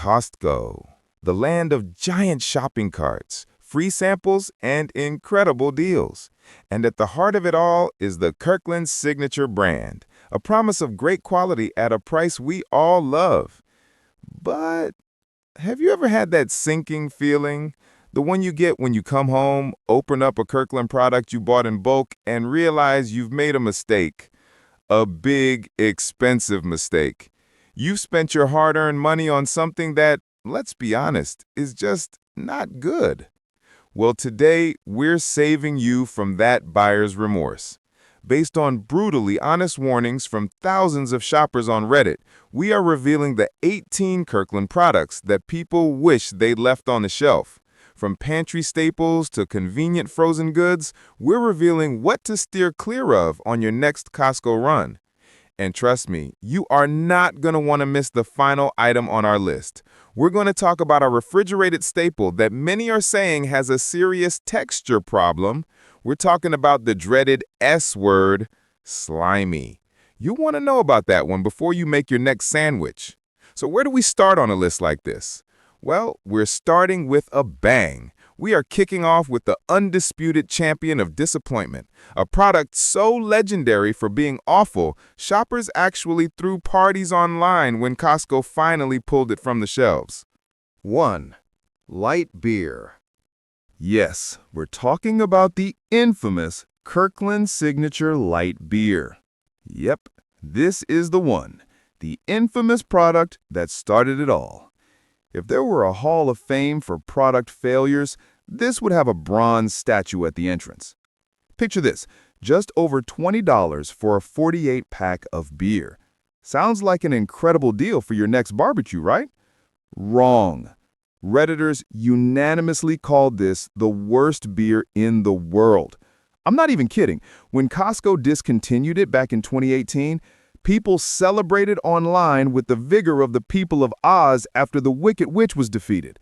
Costco, the land of giant shopping carts, free samples, and incredible deals. And at the heart of it all is the Kirkland Signature brand, a promise of great quality at a price we all love. But have you ever had that sinking feeling? The one you get when you come home, open up a Kirkland product you bought in bulk, and realize you've made a mistake. A big, expensive mistake. You've spent your hard-earned money on something that, let's be honest, is just not good. Well, today, we're saving you from that buyer's remorse. Based on brutally honest warnings from thousands of shoppers on Reddit, we are revealing the 18 Kirkland products that people wish they'd left on the shelf. From pantry staples to convenient frozen goods, we're revealing what to steer clear of on your next Costco run. And trust me, you are not going to want to miss the final item on our list. We're going to talk about a refrigerated staple that many are saying has a serious texture problem. We're talking about the dreaded S word, slimy. You want to know about that one before you make your next sandwich. So where do we start on a list like this? Well, we're starting with a bang. We are kicking off with the undisputed champion of disappointment, a product so legendary for being awful, shoppers actually threw parties online when Costco finally pulled it from the shelves. 1. Light beer. Yes, we're talking about the infamous Kirkland Signature Light Beer. Yep, this is the one, the infamous product that started it all. If there were a Hall of Fame for product failures, this would have a bronze statue at the entrance. Picture this, just over $20 for a 48-pack of beer. Sounds like an incredible deal for your next barbecue, right? Wrong. Redditors unanimously called this the worst beer in the world. I'm not even kidding. When Costco discontinued it back in 2018, people celebrated online with the vigor of the people of Oz after the Wicked Witch was defeated.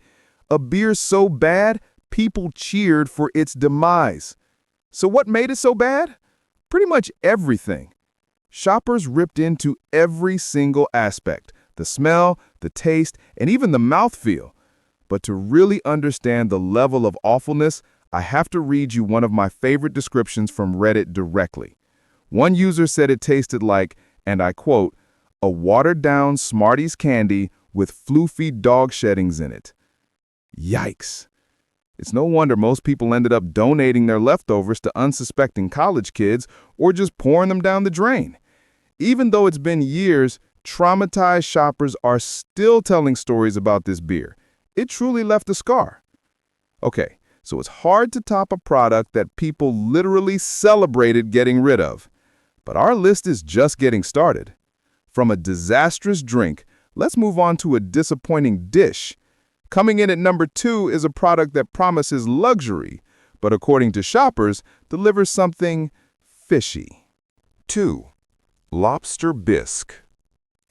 A beer so bad, people cheered for its demise. So what made it so bad? Pretty much everything. Shoppers ripped into every single aspect, the smell, the taste, and even the mouthfeel. But to really understand the level of awfulness, I have to read you one of my favorite descriptions from Reddit directly. One user said it tasted like, and I quote, a watered-down Smarties candy with floofy dog sheddings in it. Yikes. It's no wonder most people ended up donating their leftovers to unsuspecting college kids or just pouring them down the drain. Even though it's been years, traumatized shoppers are still telling stories about this beer. It truly left a scar. Okay, so it's hard to top a product that people literally celebrated getting rid of. But our list is just getting started. From a disastrous drink, let's move on to a disappointing dish. Coming in at number 2 is a product that promises luxury, but according to shoppers, delivers something fishy. 2. Lobster bisque.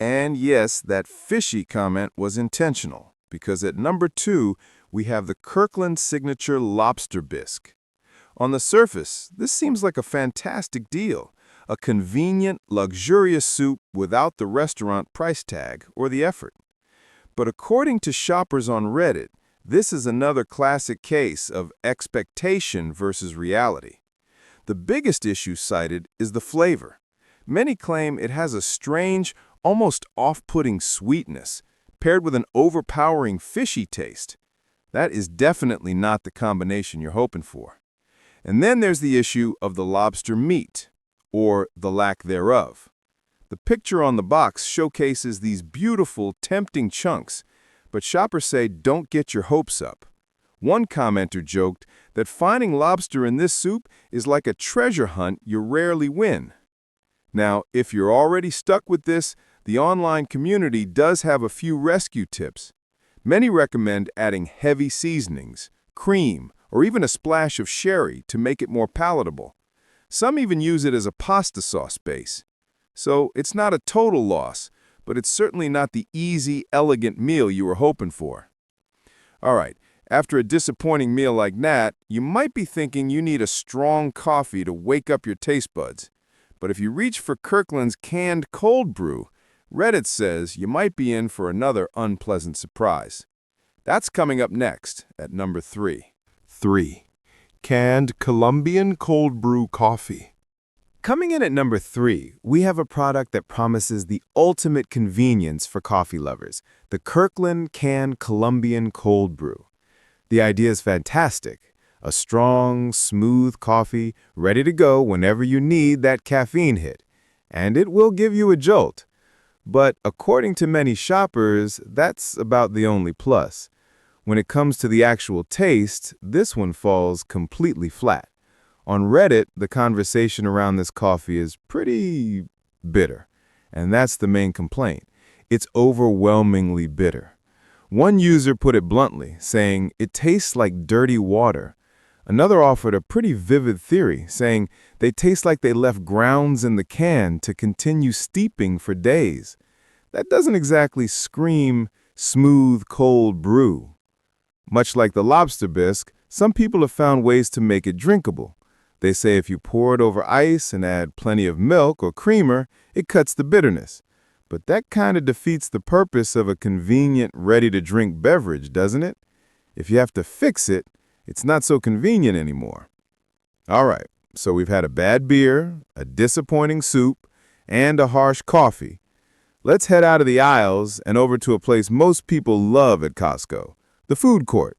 And yes, that fishy comment was intentional, because at number 2, we have the Kirkland Signature Lobster bisque. On the surface, this seems like a fantastic deal. A convenient, luxurious soup without the restaurant price tag or the effort. But according to shoppers on Reddit, this is another classic case of expectation versus reality. The biggest issue cited is the flavor. Many claim it has a strange, almost off-putting sweetness, paired with an overpowering fishy taste. That is definitely not the combination you're hoping for. And then there's the issue of the lobster meat, or the lack thereof. The picture on the box showcases these beautiful, tempting chunks, but shoppers say don't get your hopes up. One commenter joked that finding lobster in this soup is like a treasure hunt you rarely win. Now, if you're already stuck with this, the online community does have a few rescue tips. Many recommend adding heavy seasonings, cream, or even a splash of sherry to make it more palatable. Some even use it as a pasta sauce base. So it's not a total loss, but it's certainly not the easy, elegant meal you were hoping for. All right, after a disappointing meal like that, you might be thinking you need a strong coffee to wake up your taste buds. But if you reach for Kirkland's canned cold brew, Reddit says you might be in for another unpleasant surprise. That's coming up next at number 3. 3. Canned Colombian cold brew coffee. Coming in at number 3, we have a product that promises the ultimate convenience for coffee lovers, the Kirkland canned Colombian cold brew. The idea is fantastic. A strong, smooth coffee ready to go whenever you need that caffeine hit. And it will give you a jolt. But according to many shoppers, that's about the only plus. When it comes to the actual taste, this one falls completely flat. On Reddit, the conversation around this coffee is pretty bitter. And that's the main complaint. It's overwhelmingly bitter. One user put it bluntly, saying, "It tastes like dirty water." Another offered a pretty vivid theory, saying they taste like they left grounds in the can to continue steeping for days. That doesn't exactly scream smooth, cold brew. Much like the Lobster bisque, some people have found ways to make it drinkable. They say if you pour it over ice and add plenty of milk or creamer, it cuts the bitterness. But that kind of defeats the purpose of a convenient, ready-to-drink beverage, doesn't it? If you have to fix it, it's not so convenient anymore. All right, so we've had a bad beer, a disappointing soup, and a harsh coffee. Let's head out of the aisles and over to a place most people love at Costco, the food court.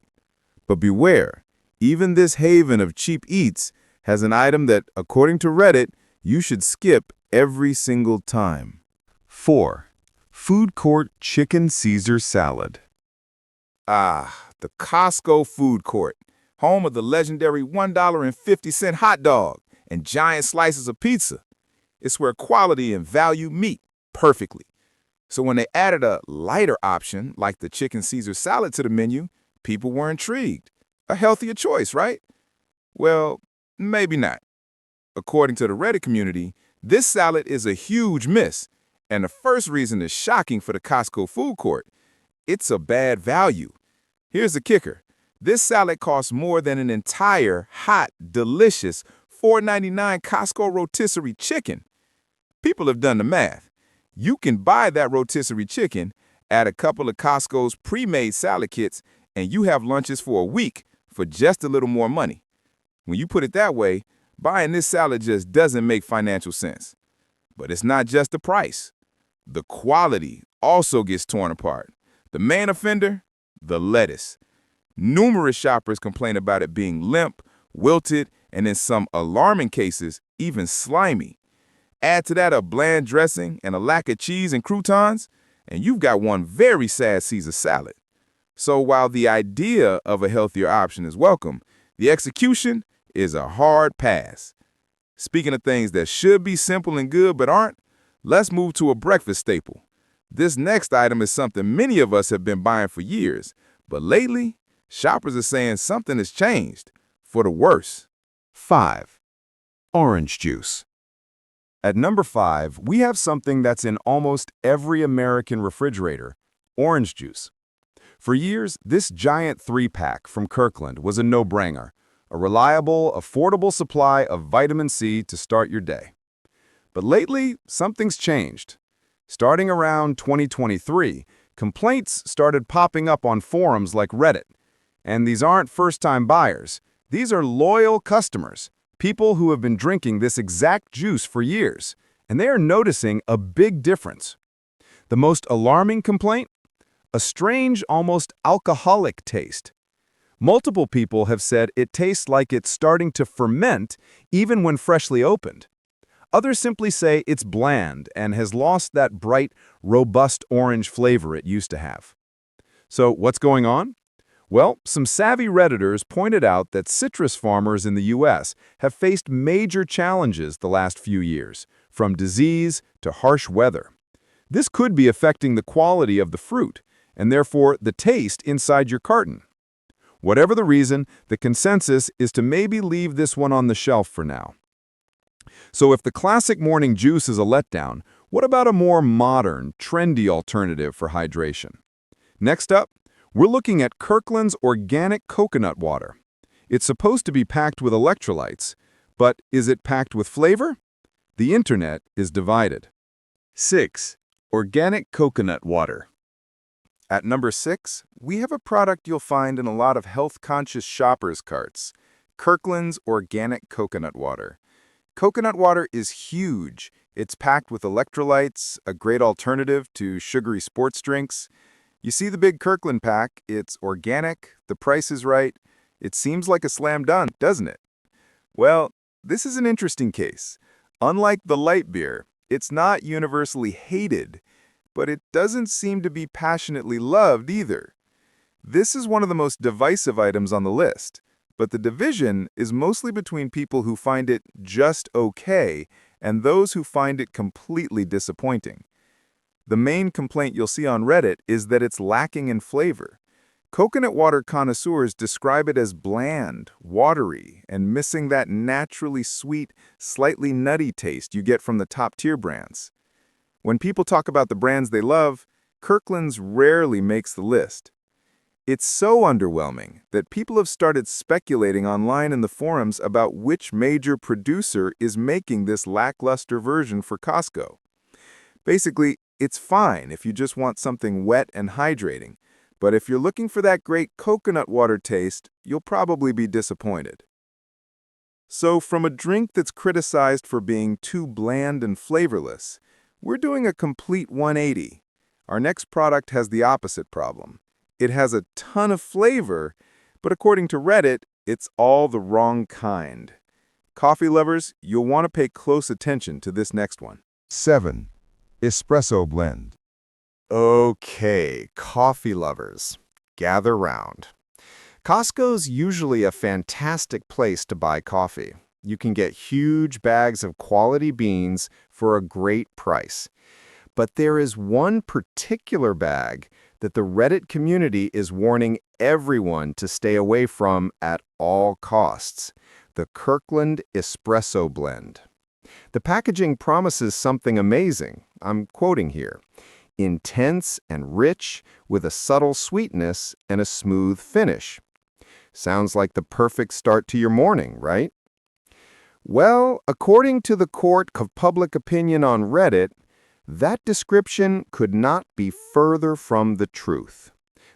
But beware, even this haven of cheap eats has an item that, according to Reddit, you should skip every single time. 4. Food court chicken Caesar salad. Ah, the Costco food court, home of the legendary $1.50 hot dog and giant slices of pizza. It's where quality and value meet perfectly. So when they added a lighter option, like the chicken Caesar salad to the menu, people were intrigued. A healthier choice, right? Well, maybe not. According to the Reddit community, this salad is a huge miss, and the first reason is shocking for the Costco food court. It's a bad value. Here's the kicker. This salad costs more than an entire, hot, delicious $4.99 Costco rotisserie chicken. People have done the math. You can buy that rotisserie chicken, add a couple of Costco's pre-made salad kits, and you have lunches for a week for just a little more money. When you put it that way, buying this salad just doesn't make financial sense. But it's not just the price. The quality also gets torn apart. The main offender, the lettuce. Numerous shoppers complain about it being limp, wilted, and in some alarming cases, even slimy. Add to that a bland dressing and a lack of cheese and croutons, and you've got one very sad Caesar salad. So while the idea of a healthier option is welcome, the execution is a hard pass. Speaking of things that should be simple and good but aren't, let's move to a breakfast staple. This next item is something many of us have been buying for years, but lately, shoppers are saying something has changed, for the worse. 5. Orange juice. At number 5, we have something that's in almost every American refrigerator, orange juice. For years, this giant 3-pack from Kirkland was a no-brainer, a reliable, affordable supply of vitamin C to start your day. But lately, something's changed. Starting around 2023, complaints started popping up on forums like Reddit. And these aren't first-time buyers. These are loyal customers, people who have been drinking this exact juice for years, and they are noticing a big difference. The most alarming complaint? A strange, almost alcoholic taste. Multiple people have said it tastes like it's starting to ferment even when freshly opened. Others simply say it's bland and has lost that bright, robust orange flavor it used to have. So what's going on? Well, some savvy Redditors pointed out that citrus farmers in the U.S. have faced major challenges the last few years, from disease to harsh weather. This could be affecting the quality of the fruit, and therefore the taste inside your carton. Whatever the reason, the consensus is to maybe leave this one on the shelf for now. So if the classic morning juice is a letdown, what about a more modern, trendy alternative for hydration? Next up, we're looking at Kirkland's organic coconut water. It's supposed to be packed with electrolytes, but is it packed with flavor? The internet is divided. 6. Organic coconut water. At number 6, we have a product you'll find in a lot of health-conscious shoppers' carts, Kirkland's Organic Coconut Water. Coconut water is huge. It's packed with electrolytes, a great alternative to sugary sports drinks. You see the big Kirkland pack, it's organic, the price is right. It seems like a slam dunk, doesn't it? Well, this is an interesting case. Unlike the light beer, it's not universally hated, but it doesn't seem to be passionately loved either. This is one of the most divisive items on the list, but the division is mostly between people who find it just okay and those who find it completely disappointing. The main complaint you'll see on Reddit is that it's lacking in flavor. Coconut water connoisseurs describe it as bland, watery, and missing that naturally sweet, slightly nutty taste you get from the top-tier brands. When people talk about the brands they love, Kirkland's rarely makes the list. It's so underwhelming that people have started speculating online in the forums about which major producer is making this lackluster version for Costco. Basically, it's fine if you just want something wet and hydrating, but if you're looking for that great coconut water taste, you'll probably be disappointed. So from a drink that's criticized for being too bland and flavorless, we're doing a complete 180. Our next product has the opposite problem. It has a ton of flavor, but according to Reddit, it's all the wrong kind. Coffee lovers, you'll want to pay close attention to this next one. 7. Espresso blend. Okay, coffee lovers, gather round. Costco's usually a fantastic place to buy coffee. You can get huge bags of quality beans for a great price. But there is one particular bag that the Reddit community is warning everyone to stay away from at all costs: the Kirkland Espresso blend. The packaging promises something amazing. I'm quoting here: intense and rich with a subtle sweetness and a smooth finish. Sounds like the perfect start to your morning, right? Well, according to the court of public opinion on Reddit, that description could not be further from the truth.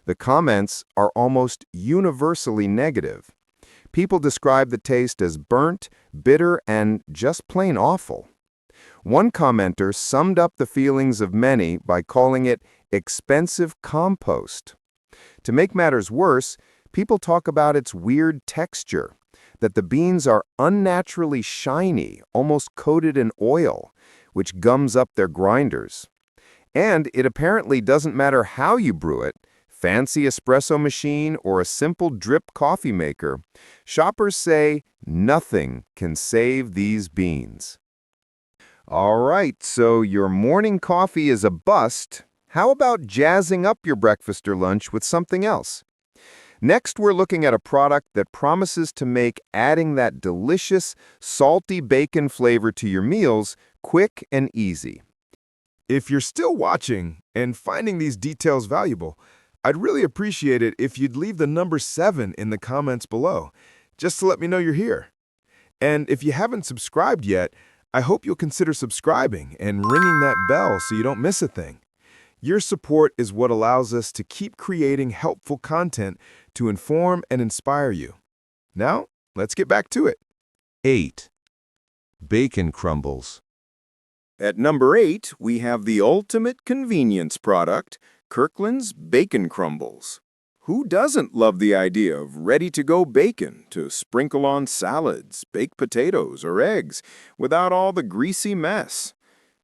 The comments are almost universally negative. People describe the taste as burnt, bitter, and just plain awful. One commenter summed up the feelings of many by calling it expensive compost. To make matters worse, people talk about its weird texture, that the beans are unnaturally shiny, almost coated in oil, which gums up their grinders. And it apparently doesn't matter how you brew it, fancy espresso machine or a simple drip coffee maker, shoppers say nothing can save these beans. All right, so your morning coffee is a bust. How about jazzing up your breakfast or lunch with something else? Next, we're looking at a product that promises to make adding that delicious, salty bacon flavor to your meals quick and easy. If you're still watching and finding these details valuable, I'd really appreciate it if you'd leave the number 7 in the comments below, just to let me know you're here. And if you haven't subscribed yet, I hope you'll consider subscribing and ringing that bell so you don't miss a thing. Your support is what allows us to keep creating helpful content to inform and inspire you. Now, let's get back to it. 8. Bacon crumbles. At number 8, we have the ultimate convenience product, Kirkland's Bacon Crumbles. Who doesn't love the idea of ready-to-go bacon to sprinkle on salads, baked potatoes, or eggs without all the greasy mess?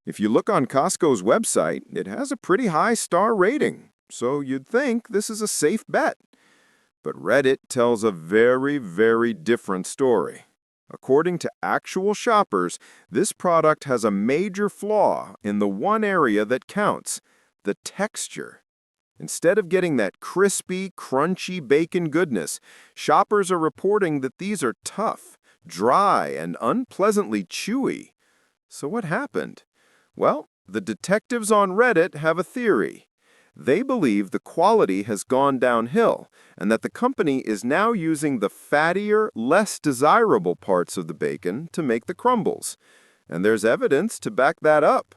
If you look on Costco's website, it has a pretty high star rating, so you'd think this is a safe bet. But Reddit tells a very, very different story. According to actual shoppers, this product has a major flaw in the one area that counts: the texture. Instead of getting that crispy, crunchy bacon goodness, shoppers are reporting that these are tough, dry, and unpleasantly chewy. So what happened? Well, the detectives on Reddit have a theory. They believe the quality has gone downhill and that the company is now using the fattier, less desirable parts of the bacon to make the crumbles. And there's evidence to back that up.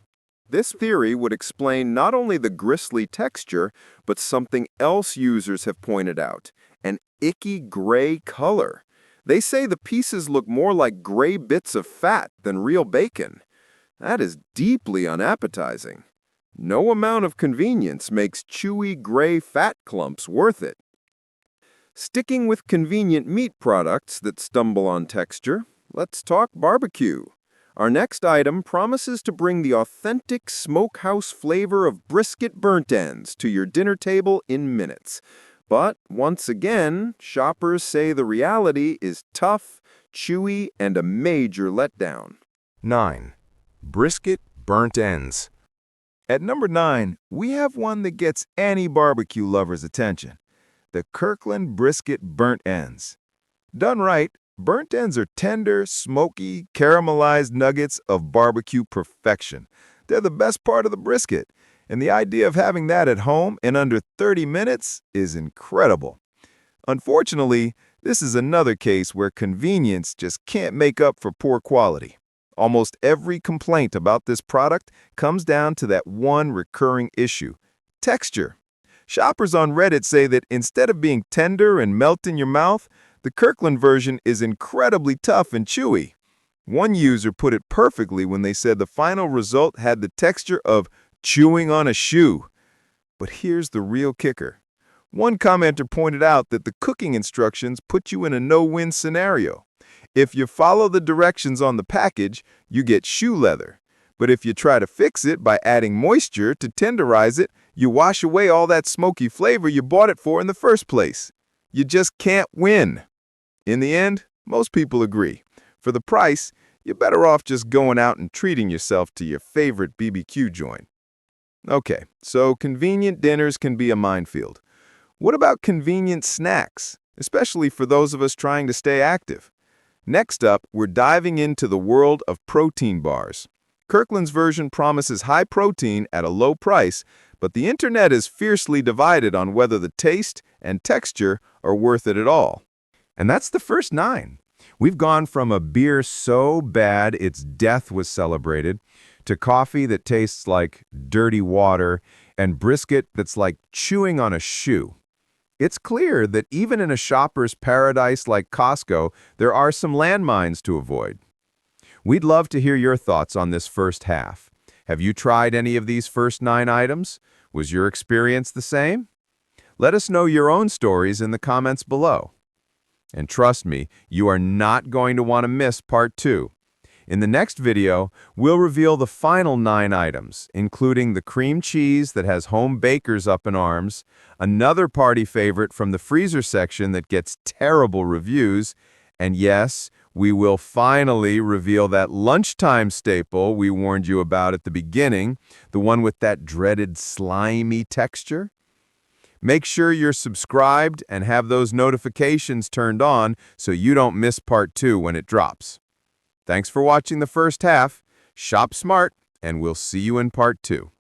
This theory would explain not only the gristly texture, but something else users have pointed out, an icky gray color. They say the pieces look more like gray bits of fat than real bacon. That is deeply unappetizing. No amount of convenience makes chewy gray fat clumps worth it. Sticking with convenient meat products that stumble on texture, let's talk barbecue. Our next item promises to bring the authentic smokehouse flavor of brisket burnt ends to your dinner table in minutes. But once again, shoppers say the reality is tough, chewy, and a major letdown. 9. Brisket burnt ends. At number 9, we have one that gets any barbecue lover's attention. The Kirkland Brisket burnt ends. Done right, burnt ends are tender, smoky, caramelized nuggets of barbecue perfection. They're the best part of the brisket, and the idea of having that at home in under 30 minutes is incredible. Unfortunately, this is another case where convenience just can't make up for poor quality. Almost every complaint about this product comes down to that one recurring issue: texture. Shoppers on Reddit say that instead of being tender and melt in your mouth, the Kirkland version is incredibly tough and chewy. One user put it perfectly when they said the final result had the texture of chewing on a shoe. But here's the real kicker. One commenter pointed out that the cooking instructions put you in a no-win scenario. If you follow the directions on the package, you get shoe leather. But if you try to fix it by adding moisture to tenderize it, you wash away all that smoky flavor you bought it for in the first place. You just can't win. In the end, most people agree. For the price, you're better off just going out and treating yourself to your favorite BBQ joint. Okay, so convenient dinners can be a minefield. What about convenient snacks, especially for those of us trying to stay active? Next up, we're diving into the world of protein bars. Kirkland's version promises high protein at a low price, but the internet is fiercely divided on whether the taste and texture are worth it at all. And that's the first 9. We've gone from a beer so bad its death was celebrated, to coffee that tastes like dirty water, and brisket that's like chewing on a shoe. It's clear that even in a shopper's paradise like Costco, there are some landmines to avoid. We'd love to hear your thoughts on this first half. Have you tried any of these first 9 items? Was your experience the same? Let us know your own stories in the comments below. And trust me, you are not going to want to miss part 2. In the next video, we'll reveal the final 9 items, including the cream cheese that has home bakers up in arms, another party favorite from the freezer section that gets terrible reviews, and yes, we will finally reveal that lunchtime staple we warned you about at the beginning, the one with that dreaded slimy texture. Make sure you're subscribed and have those notifications turned on so you don't miss part 2 when it drops. Thanks for watching the first half. Shop smart, and we'll see you in part 2.